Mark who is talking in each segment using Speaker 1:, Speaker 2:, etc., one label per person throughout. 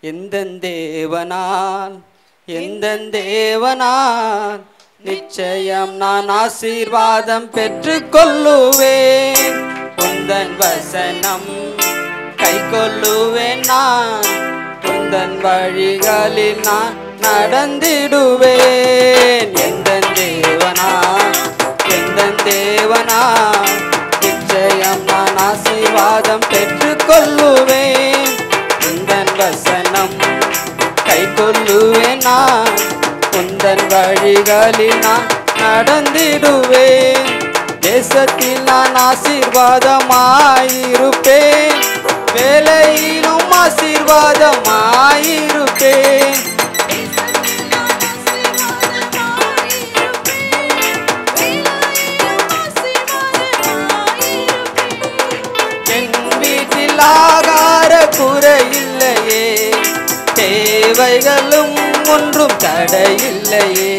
Speaker 1: எந்தன் தேவனால் நிச்சயம் நான் ஆசீர்வாதம் பெற்றுக் கொள்ளுவேன். உந்தன் வசனம் கை கொள்ளுவேன். நான் உந்தன் வழிகளில் நான் நடந்திடுவேன். எந்தன் தேவனால் நிச்சயம் நான் ஆசீர்வாதம் பெற்றுக் கொள்ளுவேன். உந்தன் வசனம் கை கொள்ளுவேன். நான் உந்தன் வழிகளில் நான் நடந்திடுவேன். தேசத்தில் நான் ஆசீர்வாதமாயிருப்பேன். வேலையிலும் ஆசீர்வாதமாயிருப்பேன். என் வீட்டில் ஆகார குறையில்லையே, தேவைகளும் ஒன்றும் தடையில்லையே.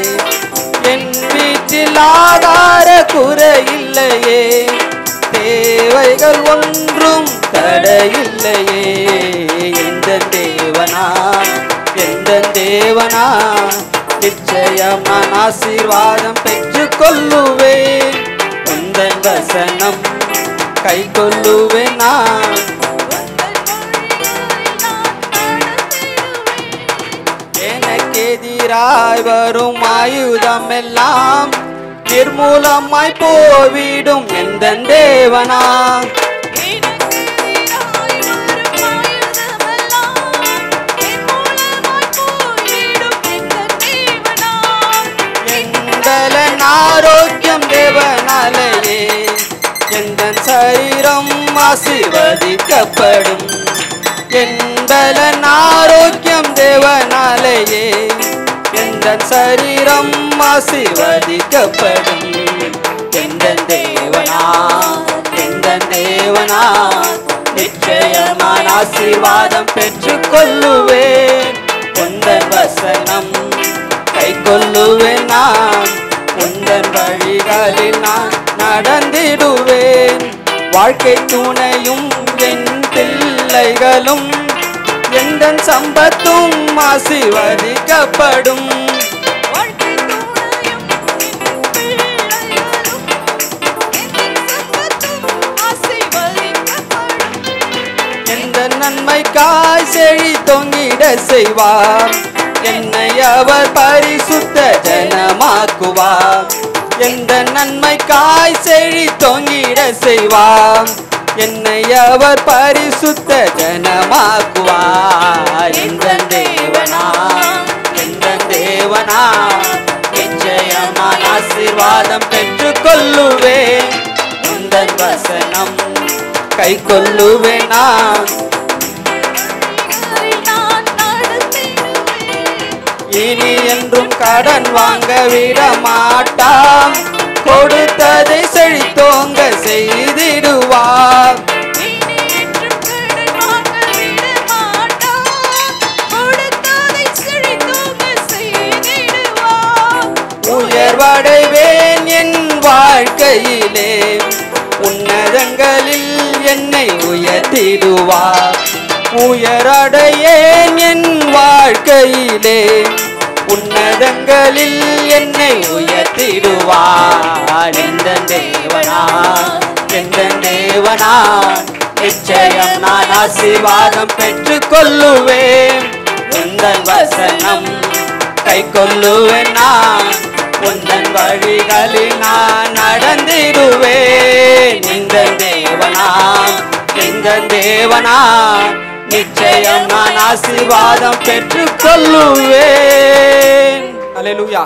Speaker 1: என் வீட்டில் ஆகார குறையில்லையே, தேவைகள் ஒன்றும் தடையில்லையே. எந்தன் தேவனால் நிச்சயம் நான் ஆசீர்வாதம் பெற்றுக் கொள்ளுவேன். உந்தன் வசனம் கை கொள்ளுவேன். நான் எனக்கு எதிராய் வரும் ஆயுதம் எல்லாம் நிர்மூலமாய் போவிடும். எந்தன் தேவனால் எந்தன் ஆரோக்கியம் தேவனாலேயே, எந்தன் சரீரம் ஆசீர்வதிக்கப்படும். எந்தன் ஆரோக்கியம் தேவனாலேயே, எந்தன் சரீரம் ஆசீர்வதிக்கப்படும். எந்தன் தேவனால் நிச்சயம் நான் ஆசீர்வாதம் பெற்றுக் கொள்ளுவேன். உந்தன் வசனம் கை கொள்ளுவேன். நான் உந்தன் வழிகளில் நான் நடந்திடுவேன். வாழ்க்கை துணையும் என் பிள்ளைகளும் எந்தன் சம்பத்தும் ஆசீர்வதிக்கப்படும். எந்தன் நன்மைக்காய் செழி தொங்கிட செய்வார். என்னை அவர் பரிசுத்த ஜனமாக்குவார். எந்தன் நன்மைக்காய் செழி தொங்கிட செய்வார். என்னை அவர் பரிசுத்த ஜனமாக்குவார். எந்தன் தேவனால் நிச்சயம் நான் ஆசீர்வாதம் பெற்றுக் கொள்ளுவேன். உந்தன் வசனம் கை கொள்ளுவேன். நான் இனி என்றும் கடன் வாங்க விட மாட்டான். கொடுத்ததை செழித்தோங்க செய்திடுவார். உயர்வடைவேன் என் வாழ்க்கையிலே, உன்னதங்களில் என்னை உயர்த்திடுவார். உயரடையேன் என் வாழ்க்கையிலே, உன்னதங்களில் என்னை உயர்த்திடுவார். எந்தன் தேவனால் நிச்சயம் நான் ஆசீர்வாதம் பெற்றுக் கொள்ளுவேன். உந்தன் வசனம் கை கொள்ளுவேன். நான் உந்தன் வழிகளில் நான் நடந்திடுவேன். எந்தன் தேவனால் நிச்சயம் நான் ஆசீர்வாதம் பெற்றுக் கொள்ளுவேன். அல்லேலூயா.